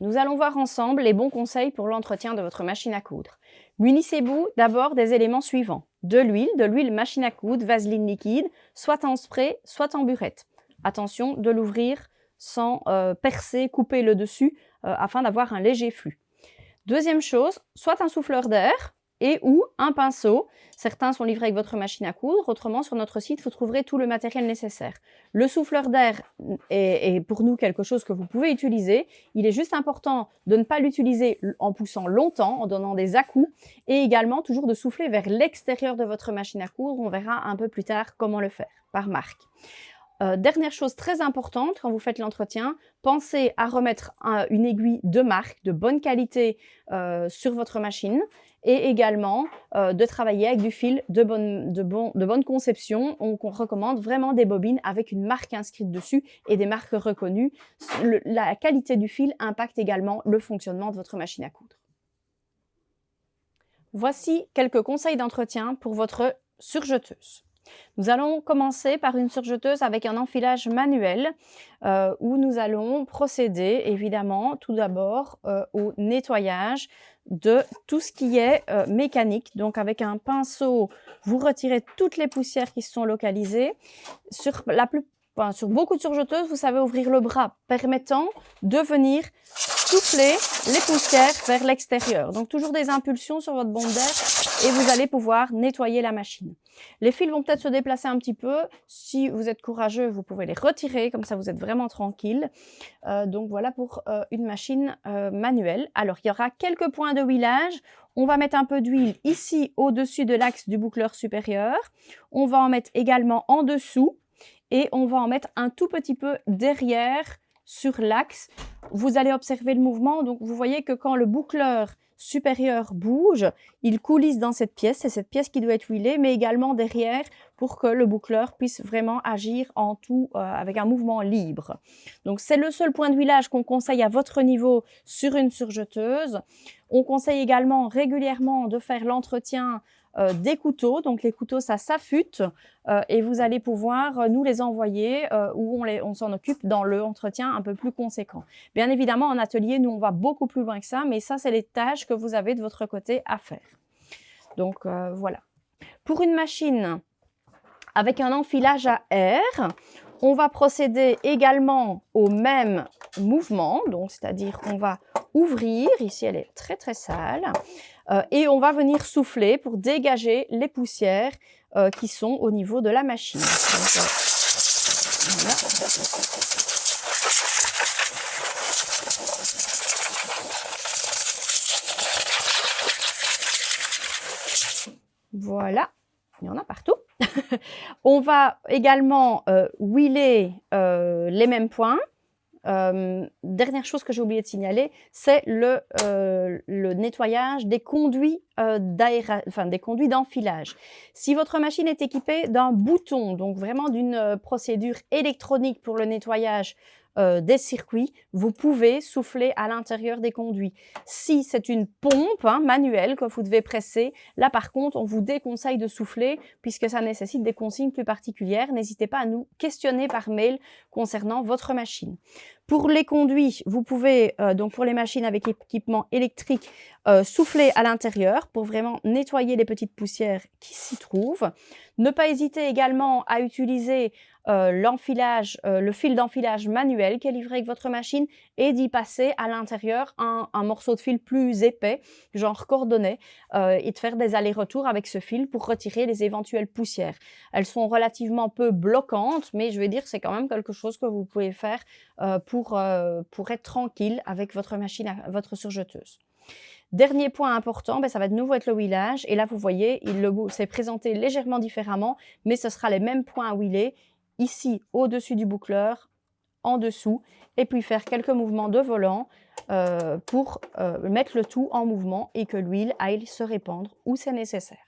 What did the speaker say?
nous allons voir ensemble les bons conseils pour l'entretien de votre machine à coudre. Munissez-vous d'abord des éléments suivants. De l'huile machine à coudre, vaseline liquide, soit en spray, soit en burette. Attention de l'ouvrir sans percer, couper le dessus afin d'avoir un léger flux. Deuxième chose, soit un souffleur d'air et ou un pinceau. Certains sont livrés avec votre machine à coudre, autrement sur notre site vous trouverez tout le matériel nécessaire. Le souffleur d'air est pour nous quelque chose que vous pouvez utiliser. Il est juste important de ne pas l'utiliser en poussant longtemps, en donnant des à-coups et également toujours de souffler vers l'extérieur de votre machine à coudre. On verra un peu plus tard comment le faire par marque. Dernière chose très importante quand vous faites l'entretien, pensez à remettre une aiguille de marque, de bonne qualité sur votre machine et également de travailler avec du fil de bonne conception. On recommande vraiment des bobines avec une marque inscrite dessus et des marques reconnues. La qualité du fil impacte également le fonctionnement de votre machine à coudre. Voici quelques conseils d'entretien pour votre surjeteuse. Nous allons commencer par une surjeteuse avec un enfilage manuel où nous allons procéder évidemment tout d'abord au nettoyage de tout ce qui est mécanique. Donc avec un pinceau, vous retirez toutes les poussières qui sont localisées. Sur beaucoup de surjeteuses, vous savez ouvrir le bras permettant de venir souffler les poussières vers l'extérieur. Donc toujours des impulsions sur votre bombe d'air et vous allez pouvoir nettoyer la machine. Les fils vont peut-être se déplacer un petit peu. Si vous êtes courageux, vous pouvez les retirer, comme ça vous êtes vraiment tranquille. Donc voilà pour une machine manuelle. Alors il y aura quelques points de huilage. On va mettre un peu d'huile ici au-dessus de l'axe du boucleur supérieur. On va en mettre également en dessous et on va en mettre un tout petit peu derrière sur l'axe. Vous allez observer le mouvement. Donc vous voyez que quand le boucleur supérieur bouge, il coulisse dans cette pièce. C'est cette pièce qui doit être huilée, mais également derrière pour que le boucleur puisse vraiment agir en tout avec un mouvement libre. Donc c'est le seul point de huilage qu'on conseille à votre niveau sur une surjeteuse. On conseille également régulièrement de faire l'entretien des couteaux. Donc les couteaux, ça s'affûte et vous allez pouvoir nous les envoyer où on s'en occupe dans le entretien un peu plus conséquent. Bien évidemment, en atelier, nous, on va beaucoup plus loin que ça, mais ça, c'est les tâches que vous avez de votre côté à faire. Donc voilà. Pour une machine avec un enfilage à air, on va procéder également au même mouvement, donc c'est-à-dire qu'on va ouvrir, ici elle est très très sale, et on va venir souffler pour dégager les poussières qui sont au niveau de la machine. Donc, voilà. Voilà, il y en a partout. On va également huiler les mêmes points. Dernière chose que j'ai oublié de signaler, c'est le nettoyage des conduits des conduits d'enfilage. Si votre machine est équipée d'un bouton, donc vraiment d'une procédure électronique pour le nettoyage des circuits, vous pouvez souffler à l'intérieur des conduits. Si c'est une pompe manuelle que vous devez presser, là par contre on vous déconseille de souffler puisque ça nécessite des consignes plus particulières. N'hésitez pas à nous questionner par mail concernant votre machine. Pour les conduits, vous pouvez, donc pour les machines avec équipement électrique, souffler à l'intérieur pour vraiment nettoyer les petites poussières qui s'y trouvent. Ne pas hésiter également à utiliser le fil d'enfilage manuel qui est livré avec votre machine et d'y passer à l'intérieur un morceau de fil plus épais, genre cordonnet, et de faire des allers-retours avec ce fil pour retirer les éventuelles poussières. Elles sont relativement peu bloquantes, mais je vais dire que c'est quand même quelque chose que vous pouvez faire pour être tranquille avec votre machine, votre surjeteuse. Dernier point important, ça va de nouveau être le huilage. Et là, vous voyez, c'est présenté légèrement différemment, mais ce sera les mêmes points à huiler. Ici, au-dessus du boucleur, en dessous, et puis faire quelques mouvements de volant pour mettre le tout en mouvement et que l'huile aille se répandre où c'est nécessaire.